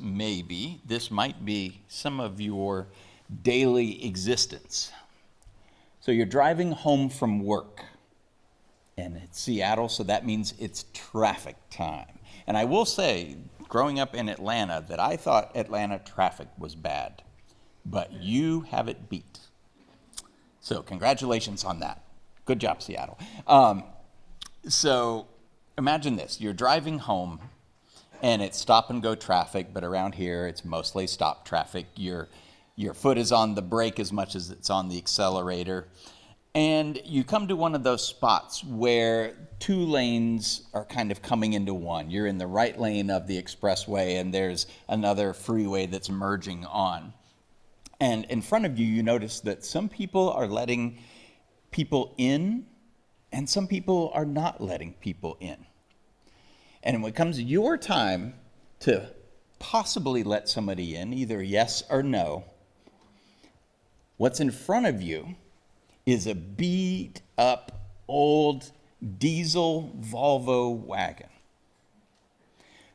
maybe this might be some of your daily existence. So you're driving home from work, and it's Seattle, so that means it's traffic time. And I will say, growing up in Atlanta, that I thought Atlanta traffic was bad, but you have it beat. So congratulations on that. Good job, Seattle. So imagine this, you're driving home, and it's stop and go traffic, but around here it's mostly stop traffic. Your foot is on the brake as much as it's on the accelerator. And you come to one of those spots where two lanes are kind of coming into one. You're in the right lane of the expressway, and there's another freeway that's merging on. And in front of you, you notice that some people are letting people in, and some people are not letting people in. And when it comes to your time to possibly let somebody in, either yes or no, what's in front of you is a beat up old diesel Volvo wagon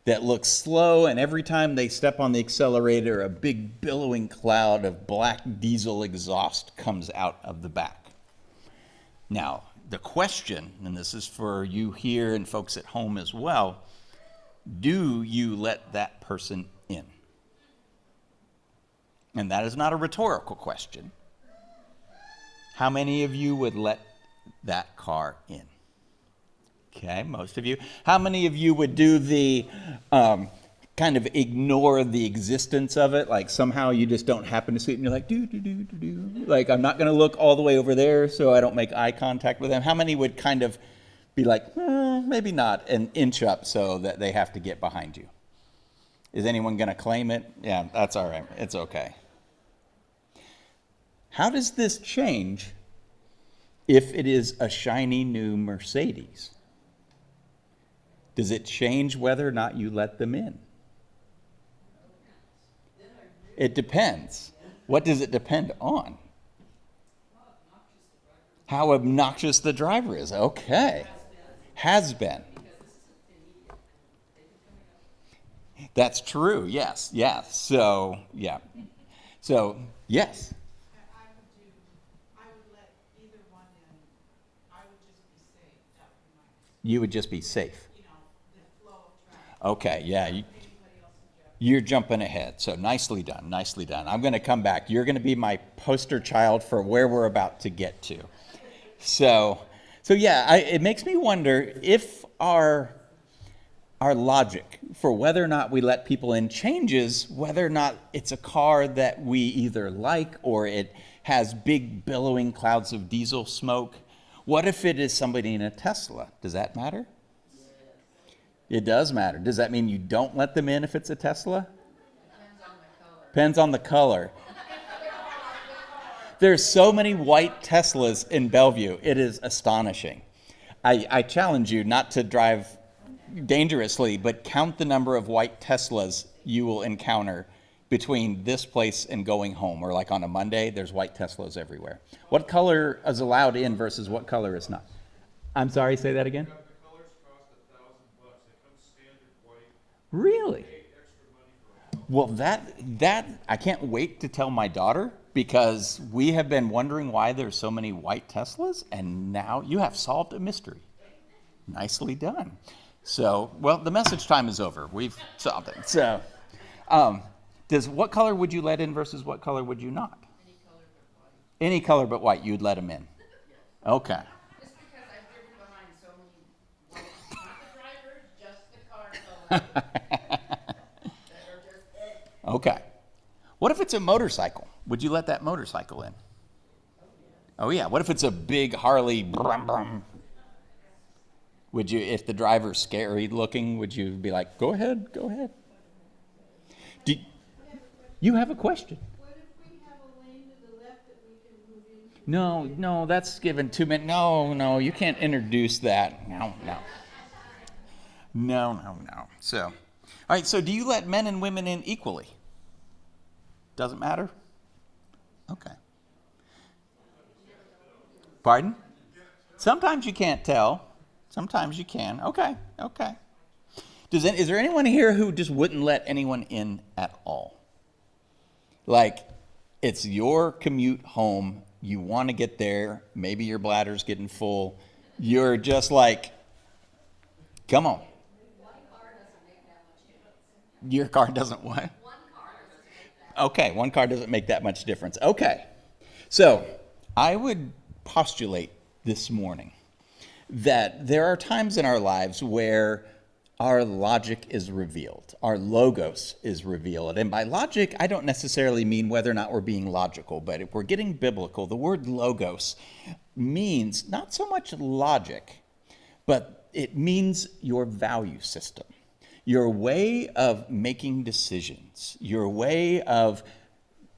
that looks slow, and every time they step on the accelerator, a big billowing cloud of black diesel exhaust comes out of the back. Now, the question, and this is for you here and folks at home as well, do you let that person in? And that is not a rhetorical question. How many of you would let that car in? Okay, most of you. How many of you would do the kind of ignore the existence of it? Like somehow you just don't happen to see it and you're like, do. Like, I'm not going to look all the way over there so I don't make eye contact with them. How many would kind of be like, maybe not, and inch up so that they have to get behind you? Is anyone going to claim it? Yeah, that's all right. It's okay. How does this change if it is a shiny new Mercedes? Does it change whether or not you let them in? It depends. What does it depend on? How obnoxious the driver is. Okay. Has been. That's true. Yes. Yes. So, yeah. So, yes. I would let either one in. I would just be safe. That would be my concern. You would just be safe. You know, the flow of traffic. Okay, yeah. Anybody else in jeopardy. You're jumping ahead. So nicely done. Nicely done. I'm going to come back. You're going to be my poster child for where we're about to get to. So yeah, it makes me wonder if our logic for whether or not we let people in changes whether or not it's a car that we either like or it has big billowing clouds of diesel smoke. What if it is somebody in a Tesla? Does that matter? It does matter. Does that mean you don't let them in if it's a Tesla? Depends on the color. There's so many white Teslas in Bellevue. It is astonishing. I challenge you not to drive dangerously, but count the number of white Teslas you will encounter between this place and going home. Or like on a Monday, there's white Teslas everywhere. What color is allowed in versus what color is not? I'm sorry, say that again? The colors cost $1,000. They come standard white. Really? Pay extra money for a color. Well, that I can't wait to tell my daughter, because we have been wondering why there's so many white Teslas, and now you have solved a mystery. Nicely done. So, well, the message time is over. We've solved it. So, what color would you let in versus what color would you not? Any color but white, you'd let them in. Okay. Just because I've driven behind so many, not the drivers, just the car colors that are just Okay. What if it's a motorcycle? Would you let that motorcycle in? Oh yeah. What if it's a big Harley? Brum, brum? Would you, if the driver's scary looking, would you be like, go ahead, go ahead? You have a question? What if we have a lane to the left that we can move into? No, that's given 2 minutes. No, you can't introduce that. No. So, all right, so do you let men and women in equally? Doesn't matter? Okay. Pardon? Sometimes you can't tell. Sometimes you can. Okay. Is there anyone here who just wouldn't let anyone in at all? Like, it's your commute home. You want to get there. Maybe your bladder's getting full. You're just like, come on. Your car doesn't what? Okay, one car doesn't make that much difference. Okay. So, I would postulate this morning that there are times in our lives where our logic is revealed, our logos is revealed. And by logic, I don't necessarily mean whether or not we're being logical, but if we're getting biblical, the word logos means not so much logic, but it means your value system, your way of making decisions, your way of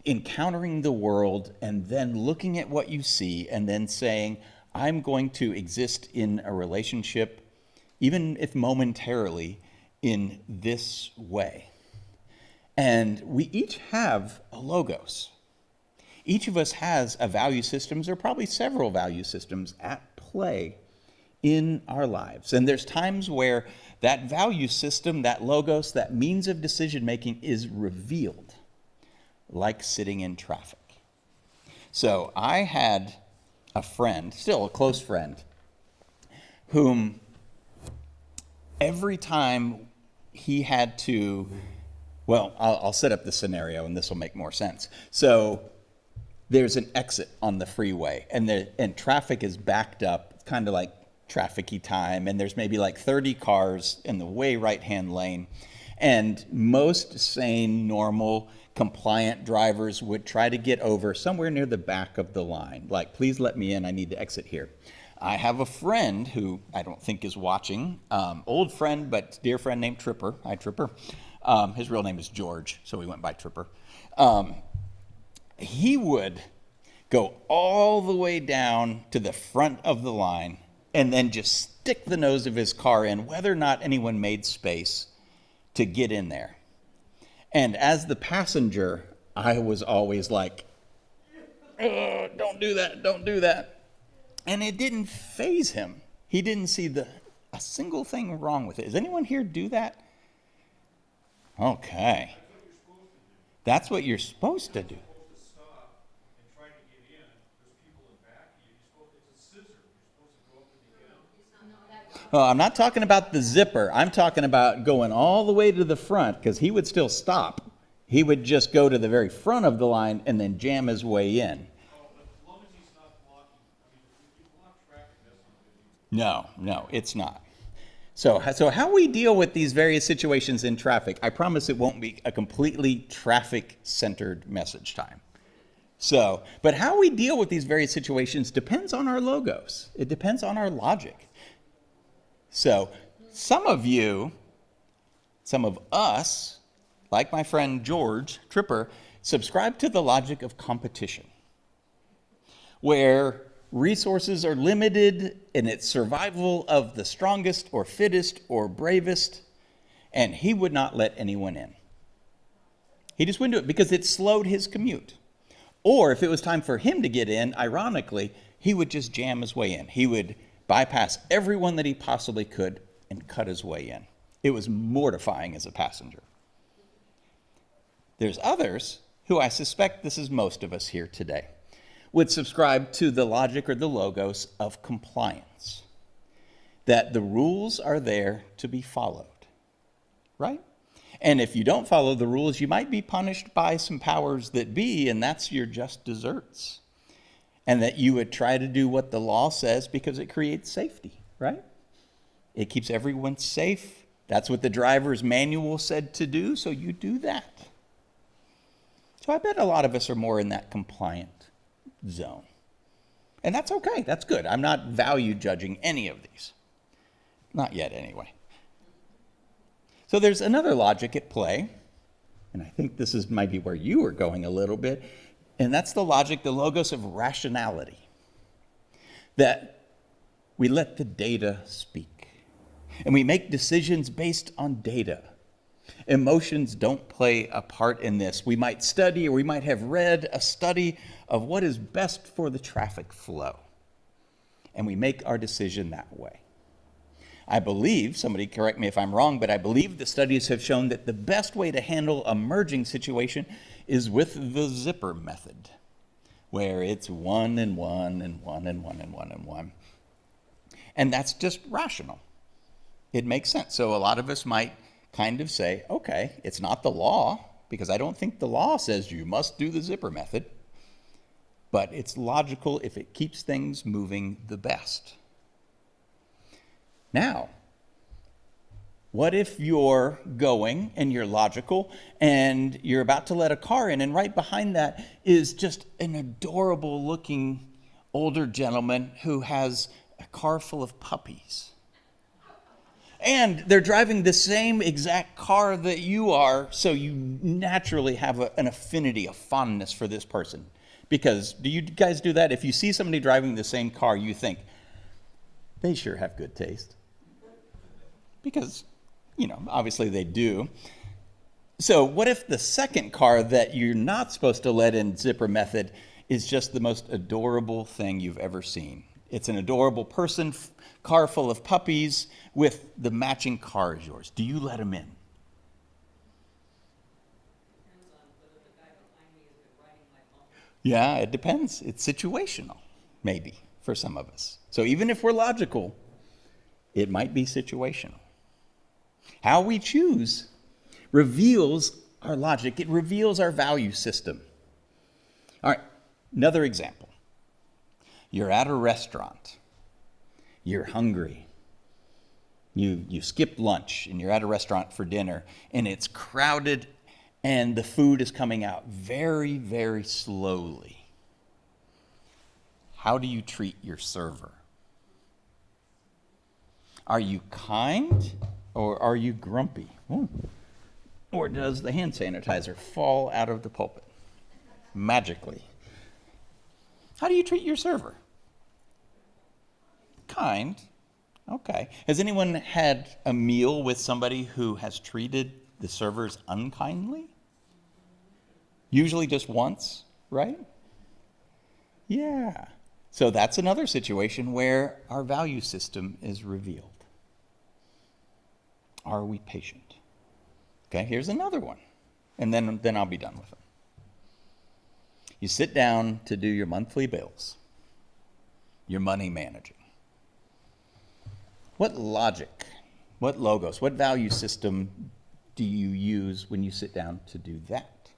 encountering the world and then looking at what you see and then saying, I'm going to exist in a relationship, even if momentarily, in this way. And we each have a logos. Each of us has a value systems, or probably several value systems at play in our lives. And there's times where that value system, that logos, that means of decision making is revealed, like sitting in traffic. So I had a friend, still a close friend, whom every time he had to, well, I'll set up the scenario and this will make more sense. So there's an exit on the freeway and traffic is backed up. It's kind of like traffic-y time, and there's maybe like 30 cars in the way right-hand lane. And most sane, normal, compliant drivers would try to get over somewhere near the back of the line. Like, please let me in, I need to exit here. I have a friend who I don't think is watching, old friend, but dear friend named Tripper. Hi, Tripper. His real name is George, so we went by Tripper. He would go all the way down to the front of the line and then just stick the nose of his car in, whether or not anyone made space to get in there. And as the passenger, I was always like, don't do that, don't do that. And it didn't faze him. He didn't see a single thing wrong with it. Does anyone here do that? Okay. That's what you're supposed to do. You're supposed to stop and try to get in. There's people in back of you. It's a scissor. You're supposed to go up and get in. Oh, I'm not talking about the zipper. I'm talking about going all the way to the front, because he would still stop. He would just go to the very front of the line and then jam his way in. Oh, but as long as he's not blocking, I mean, if you block traffic, that's not good. No, it's not. So how we deal with these various situations in traffic, I promise it won't be a completely traffic-centered message time. So, but how we deal with these various situations depends on our logos. It depends on our logic. So some of us, like my friend George Tripper, subscribe to the logic of competition, where resources are limited and it's survival of the strongest or fittest or bravest, and he would not let anyone in. He just wouldn't do it because it slowed his commute. Or if it was time for him to get in, ironically, he would just jam his way in. He would bypass everyone that he possibly could and cut his way in. It was mortifying as a passenger. There's others who I suspect this is most of us here today, would subscribe to the logic or the logos of compliance, that the rules are there to be followed, right? And if you don't follow the rules, you might be punished by some powers that be, and that's your just desserts. And that you would try to do what the law says because it creates safety, right? It keeps everyone safe. That's what the driver's manual said to do, so you do that. So I bet a lot of us are more in that compliant zone. And that's okay. That's good. I'm not value judging any of these. Not yet, anyway. So there's another logic at play, and I think this might be where you were going a little bit, and that's the logic, the logos of rationality. That we let the data speak, and we make decisions based on data. Emotions don't play a part in this. We might study, or we might have read a study of what is best for the traffic flow, and we make our decision that way. I believe, somebody correct me if I'm wrong, but I believe the studies have shown that the best way to handle a merging situation is with the zipper method, where it's one and one and one and one and one and one. And that's just rational. It makes sense. So a lot of us might kind of say, okay, it's not the law, because I don't think the law says you must do the zipper method, but it's logical if it keeps things moving the best. Now, what if you're going and you're logical and you're about to let a car in, and right behind that is just an adorable looking older gentleman who has a car full of puppies? And they're driving the same exact car that you are, so you naturally have an affinity, a fondness for this person. Because do you guys do that? If you see somebody driving the same car, you think, they sure have good taste. Because, obviously they do. So what if the second car that you're not supposed to let in zipper method is just the most adorable thing you've ever seen? It's an adorable person, car full of puppies, with the matching car as yours. Do you let them in? Yeah, it depends. It's situational, maybe, for some of us. So even if we're logical, it might be situational. How we choose reveals our logic. It reveals our value system. All right, another example. You're at a restaurant. You're hungry. You skipped lunch and you're at a restaurant for dinner, and it's crowded and the food is coming out very, very slowly. How do you treat your server? Are you kind or are you grumpy? Or does the hand sanitizer fall out of the pulpit magically? How do you treat your server? Kind. Okay. Has anyone had a meal with somebody who has treated the servers unkindly? Usually just once, right? Yeah. So that's another situation where our value system is revealed. Are we patient? Okay, here's another one. And then I'll be done with them. You sit down to do your monthly bills, your money managing. What logic, what logos, what value system do you use when you sit down to do that?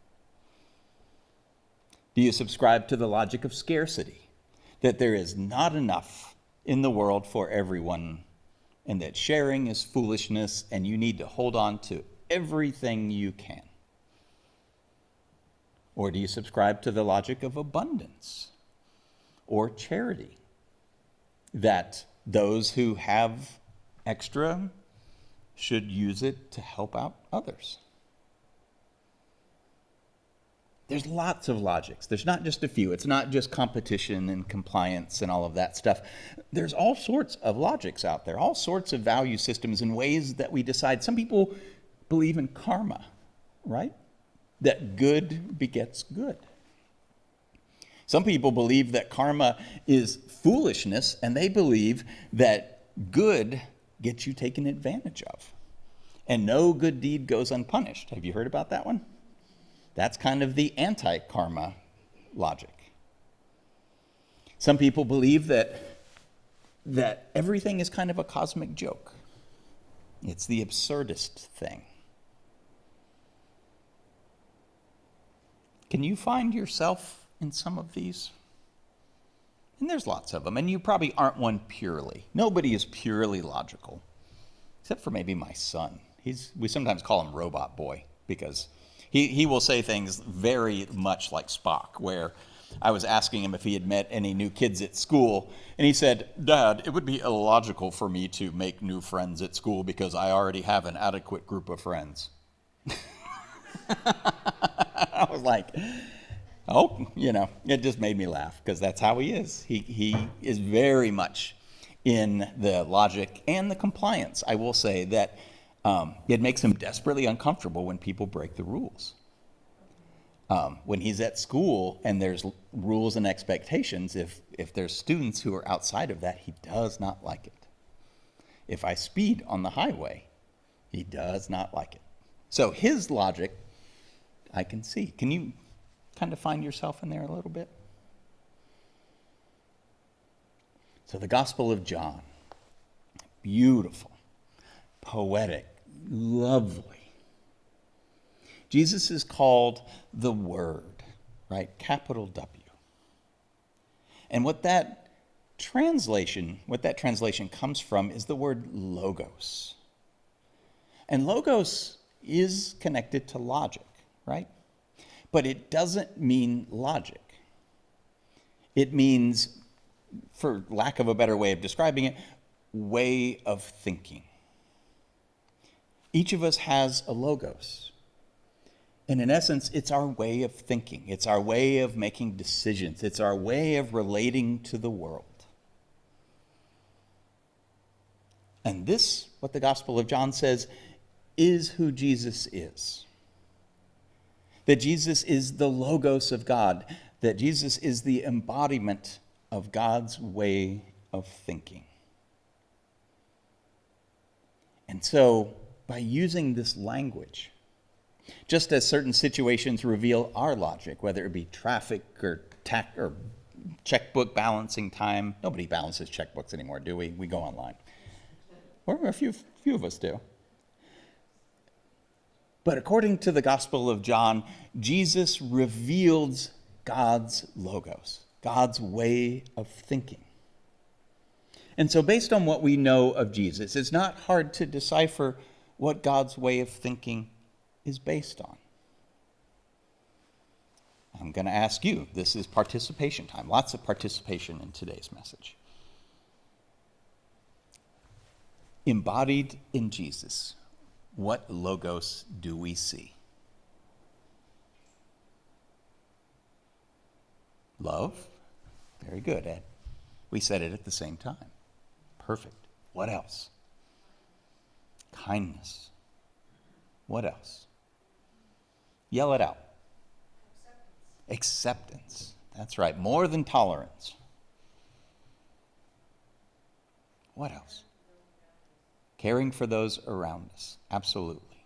Do you subscribe to the logic of scarcity, that there is not enough in the world for everyone, and that sharing is foolishness and you need to hold on to everything you can? Or do you subscribe to the logic of abundance or charity, that those who have extra should use it to help out others? There's lots of logics. There's not just a few. It's not just competition and compliance and all of that stuff. There's all sorts of logics out there, all sorts of value systems and ways that we decide. Some people believe in karma, right? That good begets good. Some people believe that karma is foolishness, and they believe that good gets you taken advantage of, and no good deed goes unpunished. Have you heard about that one? That's kind of the anti-karma logic. Some people believe that everything is kind of a cosmic joke. It's the absurdist thing. Can you find yourself in some of these? And there's lots of them, and you probably aren't one purely. Nobody is purely logical, except for maybe my son. We sometimes call him Robot Boy, because he will say things very much like Spock, where I was asking him if he had met any new kids at school, and he said, "Dad, it would be illogical for me to make new friends at school because I already have an adequate group of friends." I was like, oh, it just made me laugh, because that's how he is. He is very much in the logic and the compliance. I will say that it makes him desperately uncomfortable when people break the rules. When he's at school and there's rules and expectations, if there's students who are outside of that, he does not like it. if I speed on the highway. He does not like it. So his logic, I can see. Can you kind of find yourself in there a little bit? So the Gospel of John, beautiful, poetic, lovely. Jesus is called the Word, right? Capital W. And what that translation comes from is the word logos. And logos is connected to logic, right? But it doesn't mean logic. It means, for lack of a better way of describing it, way of thinking. Each of us has a logos. And in essence, it's our way of thinking. It's our way of making decisions. It's our way of relating to the world. And this, what the Gospel of John says, is who Jesus is. That Jesus is the logos of God. That Jesus is the embodiment of God's way of thinking. And so, by using this language, just as certain situations reveal our logic, whether it be traffic or checkbook balancing time. Nobody balances checkbooks anymore, do we? We go online. Or a few of us do. But according to the Gospel of John, Jesus reveals God's logos, God's way of thinking. And so based on what we know of Jesus, it's not hard to decipher what God's way of thinking is based on. I'm going to ask you, this is participation time, lots of participation in today's message. Embodied in Jesus, what logos do we see? Love? Very good, Ed. We said it at the same time. Perfect. What else? Kindness. What else? Yell it out. Acceptance. That's right. More than tolerance. What else? Caring for those around us. Absolutely.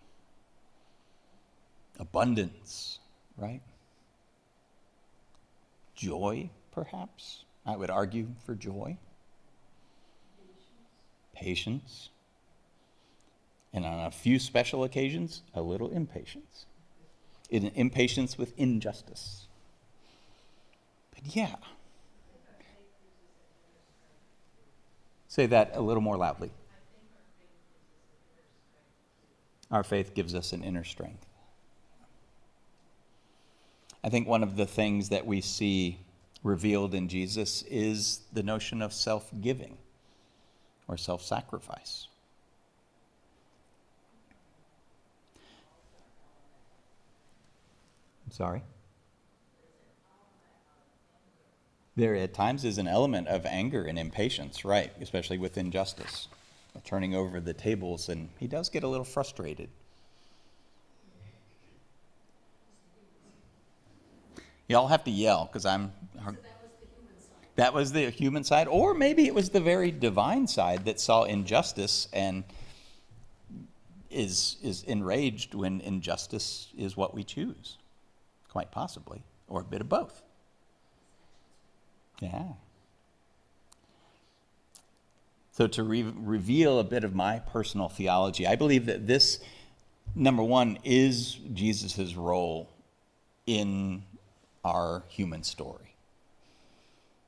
Abundance, right? Joy, perhaps. I would argue for joy. Patience. And on a few special occasions, a little impatience. Impatience with injustice. But yeah. Say that a little more loudly. Our faith gives us an inner strength. I think one of the things that we see revealed in Jesus is the notion of self-giving or self-sacrifice. I'm sorry? There at times is an element of anger and impatience, right, especially with injustice, turning over the tables, and he does get a little frustrated. Y'all have to yell, because I'm... So that was the human side, or maybe it was the very divine side that saw injustice and is enraged when injustice is what we choose. Quite possibly, or a bit of both. Yeah. So to reveal a bit of my personal theology, I believe that this, number one, is Jesus' role in our human story.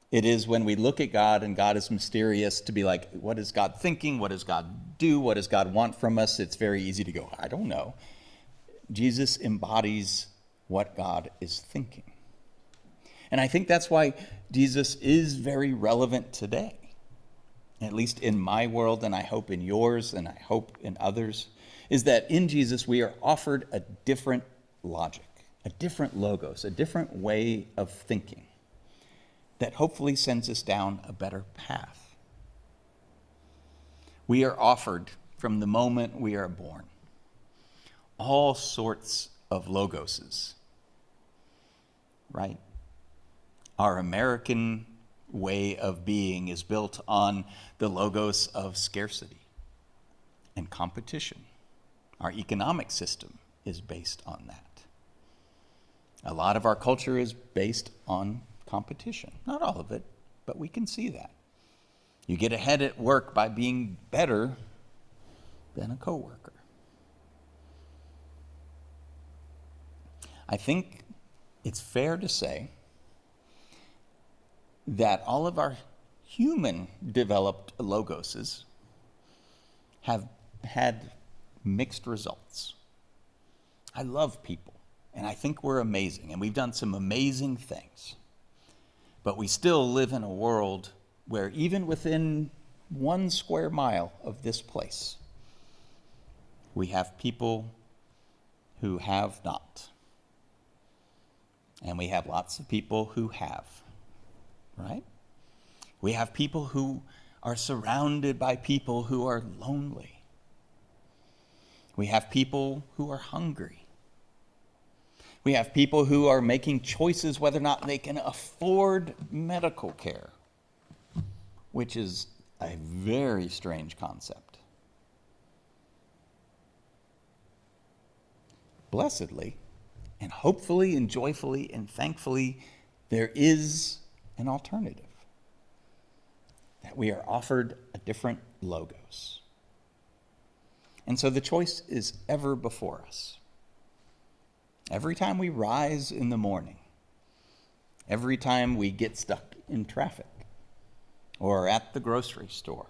It is when we look at God and God is mysterious to be like, what is God thinking? What does God do? What does God want from us? It's very easy to go, I don't know. Jesus embodies what God is thinking. And I think that's why Jesus is very relevant today, at least in my world, and I hope in yours, and I hope in others, is that in Jesus we are offered a different logic, a different logos, a different way of thinking that hopefully sends us down a better path. We are offered, from the moment we are born, all sorts of logoses, right? Our American way of being is built on the logos of scarcity, and competition. Our economic system is based on that. A lot of our culture is based on competition. Not all of it, but we can see that. You get ahead at work by being better than a coworker. I think it's fair to say that all of our human developed logoses have had mixed results. I love people, and I think we're amazing, and we've done some amazing things. But we still live in a world where even within 1 square mile of this place, we have people who have not. And we have lots of people who have, right? We have people who are surrounded by people who are lonely. We have people who are hungry. We have people who are making choices whether or not they can afford medical care, which is a very strange concept. Blessedly, and hopefully and joyfully and thankfully, there is an alternative. That we are offered a different logos. And so the choice is ever before us. Every time we rise in the morning, every time we get stuck in traffic, or at the grocery store,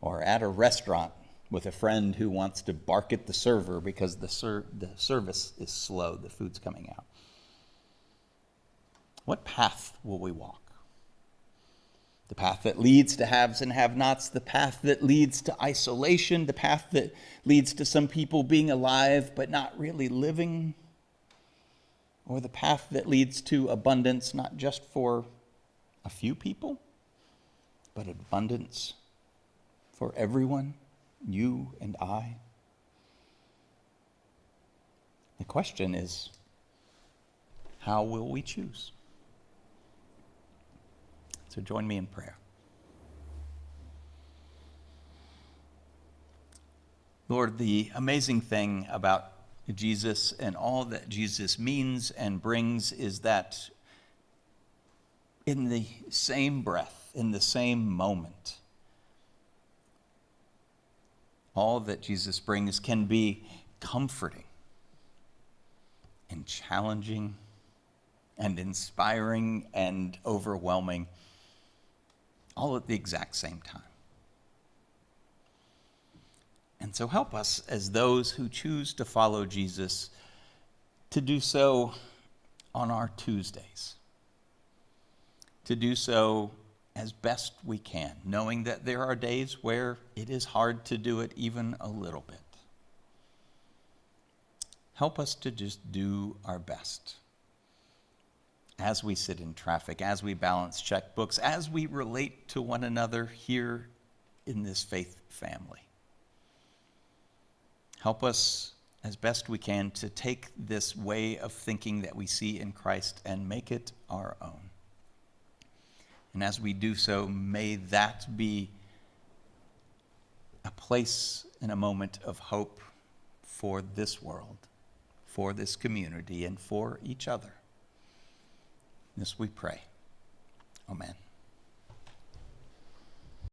or at a restaurant with a friend who wants to bark at the server because the service is slow, the food's coming out. What path will we walk? The path that leads to haves and have-nots, the path that leads to isolation, the path that leads to some people being alive but not really living, or the path that leads to abundance not just for a few people, but abundance for everyone, you and I. The question is, how will we choose? So join me in prayer. Lord, the amazing thing about Jesus and all that Jesus means and brings is that in the same breath, in the same moment, all that Jesus brings can be comforting and challenging and inspiring and overwhelming, all at the exact same time. And so help us as those who choose to follow Jesus to do so on our Tuesdays, to do so as best we can, knowing that there are days where it is hard to do it even a little bit. Help us to just do our best as we sit in traffic, as we balance checkbooks, as we relate to one another here in this faith family. Help us as best we can to take this way of thinking that we see in Christ and make it our own. And as we do so, may that be a place and a moment of hope for this world, for this community, and for each other. This we pray. Amen.